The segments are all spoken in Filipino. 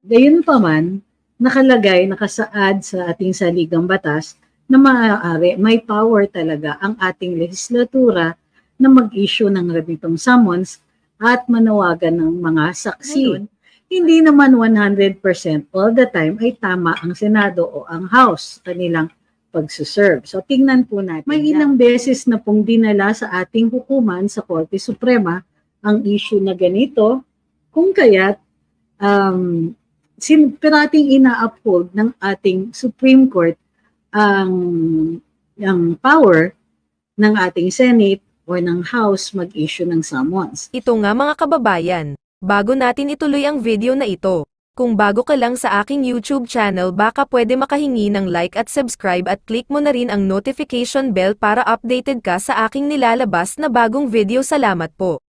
Gayunpaman, nakasaad sa ating saligang batas na maaari may power talaga ang ating legislatura na mag-issue ng ganitong summons at manawagan ng mga saksi. Ngayon, hindi naman 100% all the time ay tama ang Senado o ang House kanilang pagsuserve. So tingnan po natin. May ilang beses na pong dinala sa ating hukuman sa Korte Suprema ang issue na ganito, kung kaya't parating ina-uphold ng ating Supreme Court ang power ng ating Senate o ng House mag-issue ng summons. Ito nga mga kababayan, bago natin ituloy ang video na ito, kung bago ka lang sa aking YouTube channel baka pwede makahingi ng like at subscribe at click mo na rin ang notification bell para updated ka sa aking nilalabas na bagong video. Salamat po.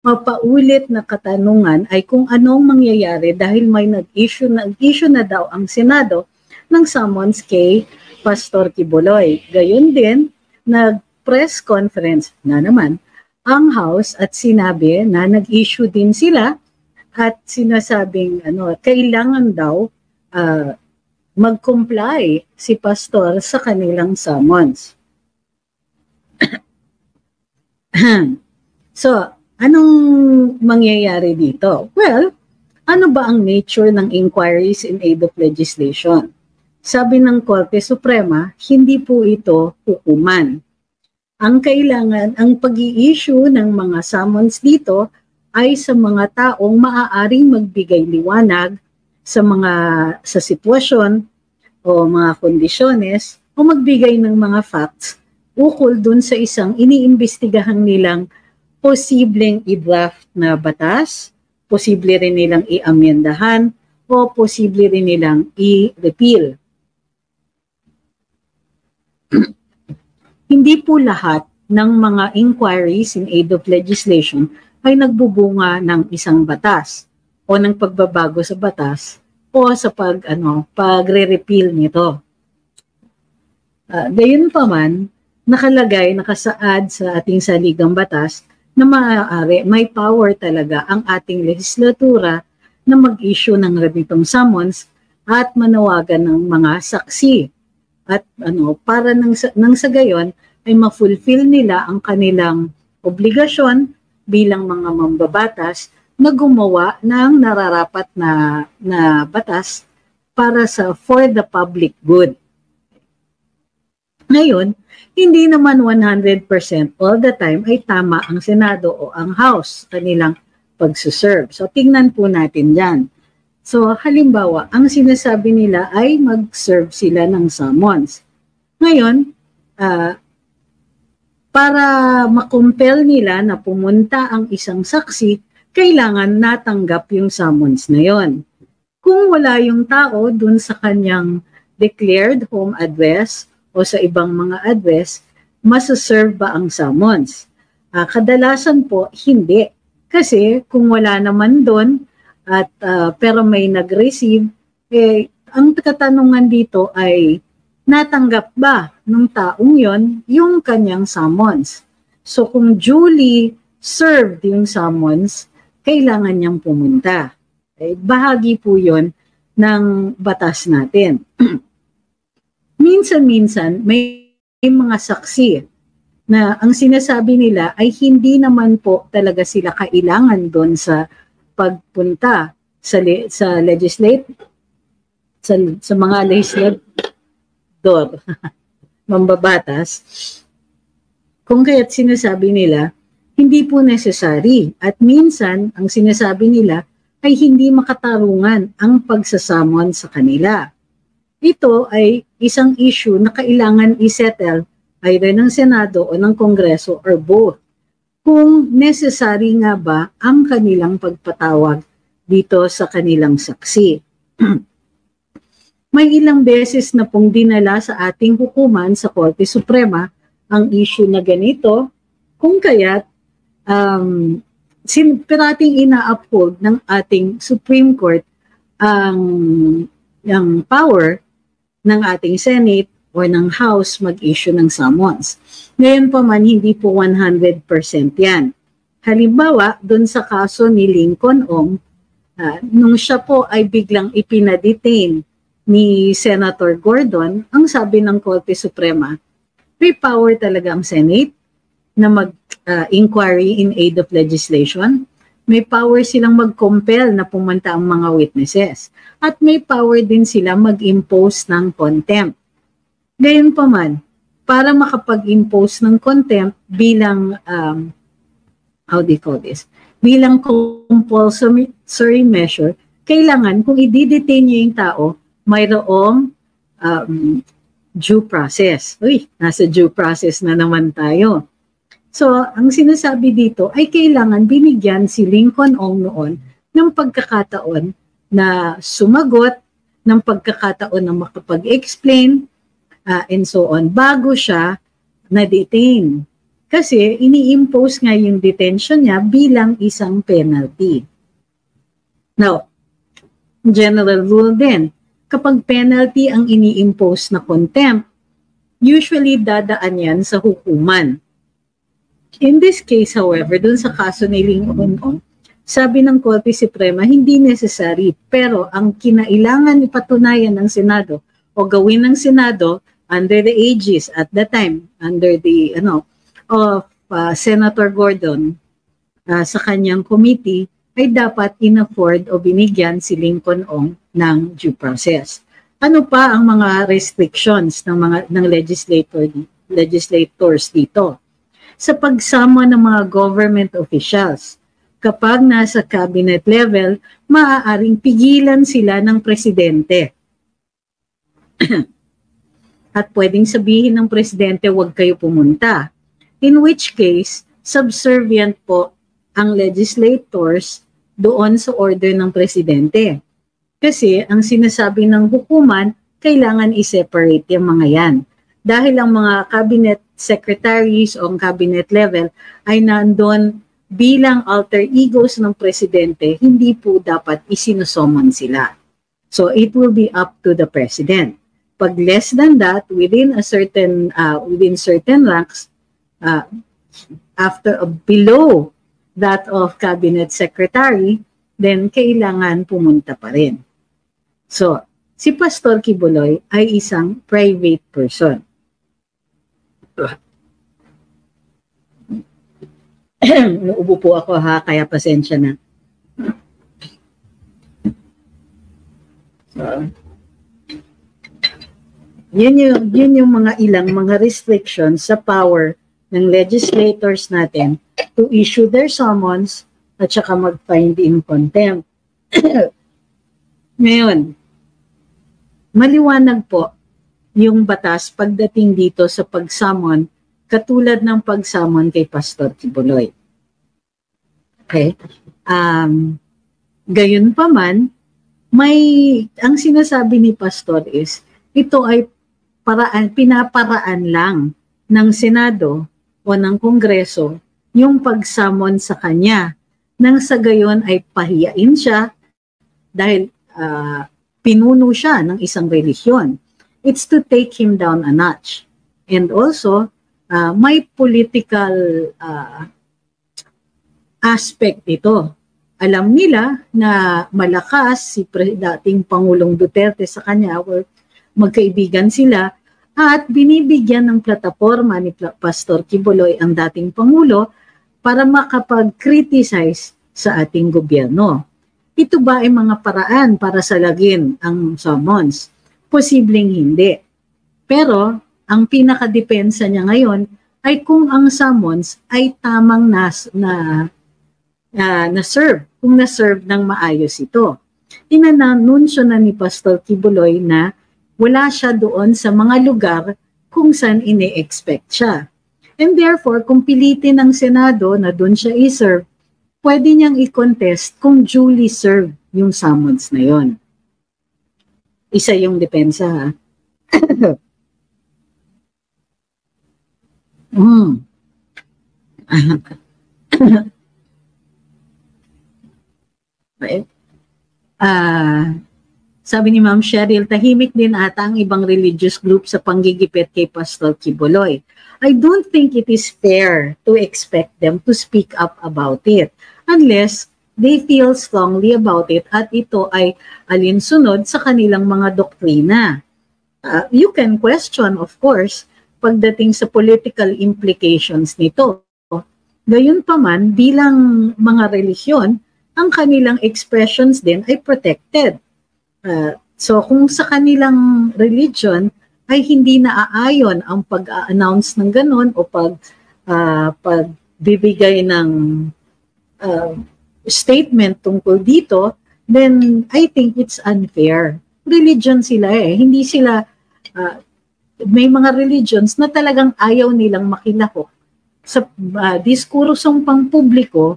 Mapaulit na katanungan ay kung anong mangyayari dahil may nag-issue na daw ang Senado ng summons kay Pastor Quiboloy. Gayon din, nag-press conference na naman ang House at sinabi na nag-issue din sila at sinasabing kailangan daw mag-comply si Pastor sa kanilang summons. So, anong mangyayari dito? Well, ano ba ang nature ng inquiries in aid of legislation? Sabi ng Korte Suprema, hindi po ito hukuman. Ang kailangan, ang pag-i-issue ng mga summons dito ay sa mga taong maaaring magbigay liwanag sa sitwasyon o mga kondisyones o magbigay ng mga facts ukol dun sa isang iniimbestigahan nilang posibleng i-draft na batas, posible rin nilang i-amyendahan, o posible rin nilang i-repeal. Hindi po lahat ng mga inquiries in aid of legislation ay nagbubunga ng isang batas o ng pagbabago sa batas o sa pagre-repeal nito. Gayunpaman, nakasaad sa ating saligang batas na maaari may power talaga ang ating legislatura na mag-issue ng ganitong summons at manawagan ng mga saksi. At para nang sa gayon ay ma-fulfill nila ang kanilang obligasyon bilang mga mambabatas na gumawa ng nararapat na batas para for the public good. Ngayon, hindi naman 100% all the time ay tama ang Senado o ang House kanilang pagsuserve. So, tingnan po natin yan. So, halimbawa, ang sinasabi nila ay mag-serve sila ng summons. Ngayon, para makumpel nila na pumunta ang isang saksi, kailangan natanggap yung summons na yon. Kung wala yung tao dun sa kanyang declared home address o sa ibang mga address, masaserve ba ang summons? Kadalasan po, hindi. Kasi kung wala naman doon, pero may nag-receive, ang katanungan dito ay natanggap ba ng taong yon yung kanyang summons? So kung duly served yung summons, kailangan niyang pumunta. Bahagi po yon ng batas natin. Minsan-minsan, may mga saksi na ang sinasabi nila ay hindi naman po talaga sila kailangan doon sa pagpunta sa mga legislator, mambabatas, kung kaya't sinasabi nila, hindi po necessary. At minsan, ang sinasabi nila ay hindi makatarungan ang pagsasamon sa kanila. Ito ay isang issue na kailangan isettle either ng Senado o ng Kongreso or both. Kung necessary nga ba ang kanilang pagpatawag dito sa kanilang saksi. May ilang beses na pong dinala sa ating hukuman sa Korte Suprema ang issue na ganito, kung kaya't parating ina-uphold ng ating Supreme Court ang power ng ating Senate o ng House mag-issue ng summons. Ngayon pa man, hindi po 100% yan. Halimbawa, doon sa kaso ni Lincoln Ong, Nung siya po ay biglang ipinadetain ni Senator Gordon, ang sabi ng Korte Suprema, may power talaga ang Senate na mag-inquiry in aid of legislation. May power silang mag-compel na pumunta ang mga witnesses. At may power din sila mag-impose ng contempt. Gayunpaman, para makapag-impose ng contempt bilang, how do you call this? Bilang compulsory measure, kailangan kung i-detain niya yung tao, mayroong due process. Uy, nasa due process na naman tayo. So, ang sinasabi dito ay kailangan binigyan si Lincoln Ong noon ng pagkakataon na sumagot, ng pagkakataon na makapag-explain, and so on, bago siya na-detain. Kasi ini-impose nga yung detention niya bilang isang penalty. Now, general rule din, kapag penalty ang ini-impose na contempt, usually dadaan yan sa hukuman. In this case, however, dun sa kaso ni Lincoln Ong, sabi ng Korte Suprema, hindi necessary. Pero ang kinailangan ipatunayan ng Senado o gawin ng Senado under the aegis at the time, under the, of Senator Gordon sa kanyang committee, ay dapat in-afford o binigyan si Lincoln Ong ng due process. Ano pa ang mga restrictions ng legislators dito? Sa pagsama ng mga government officials. Kapag nasa cabinet level, maaaring pigilan sila ng presidente. At pwedeng sabihin ng presidente, huwag kayo pumunta. In which case, subservient po ang legislators doon sa order ng presidente. Kasi ang sinasabi ng hukuman, kailangan i-separate yung mga yan. Dahil ang mga cabinet secretaries o cabinet level ay nandun bilang alter egos ng presidente, hindi po dapat isinusummon sila. So it will be up to the president. Pag less than that, within certain ranks, below that of cabinet secretary, then kailangan pumunta pa rin. So, si Pastor Kibuloy ay isang private person. Nauubo po ako kaya pasensya na. So, yun yung mga ilang mga restrictions sa power ng legislators natin to issue their summons at saka mag-find in contempt. Ngayon, maliwanag po yung batas pagdating dito sa pag-summon katulad ng pag-summon kay Pastor Kibuloy. Okay? Gayon pa man, ang sinasabi ni Pastor is, ito ay pinaparaan lang ng Senado o ng Kongreso yung pag-summon sa kanya. Nang sa gayon ay pahiyain siya dahil pinuno siya ng isang relihiyon. It's to take him down a notch. And also, may political aspect ito. Alam nila na malakas si dating Pangulong Duterte sa kanya, or magkaibigan sila, at binibigyan ng plataforma ni Pastor Kibuloy ang dating Pangulo para makapag-criticize sa ating gobyerno. Ito ba ay mga paraan para salagin ang summons? Posibleng hindi. Pero ang pinakadepensa niya ngayon ay kung ang summons ay tamang na-serve, kung na-serve ng maayos ito. Inanunsyo na ni Pastor Kibuloy na wala siya doon sa mga lugar kung saan ine-expect siya. And therefore, kung pilitin ng Senado na doon siya i-serve, pwede niyang i-contest kung duly served yung summons na yon. Isa yung depensa, ha? Sabi ni Ma'am Cheryl, tahimik din ata ang ibang religious group sa panggigipit kay Pastor Kibuloy. I don't think it is fair to expect them to speak up about it unless they feel strongly about it at ito ay alinsunod sa kanilang mga doktrina. You can question, of course, pagdating sa political implications nito. Gayunpaman, bilang mga relihiyon, ang kanilang expressions din ay protected. So kung sa kanilang religion ay hindi naaayon ang pag-announce ng ganon o pagbibigay ng statement tungkol dito, then I think it's unfair. Religion sila hindi sila, may mga religions na talagang ayaw nilang makilahok sa diskurusong pampubliko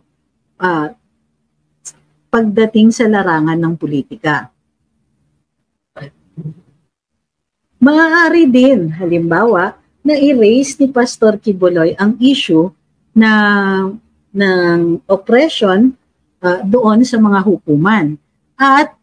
pagdating sa larangan ng politika. Maaari din, halimbawa, na i-raise ni Pastor Quiboloy ang issue ng oppression doon sa mga hukuman. At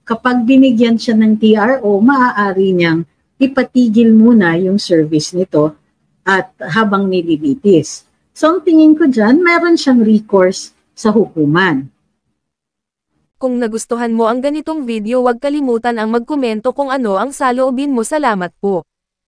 kapag binigyan siya ng TRO, maaari niyang ipatigil muna yung service nito at habang nililitis. So ang tingin ko dyan, meron siyang recourse sa hukuman. Kung nagustuhan mo ang ganitong video, huwag kalimutan ang magkomento kung ano ang saloobin mo. Salamat po.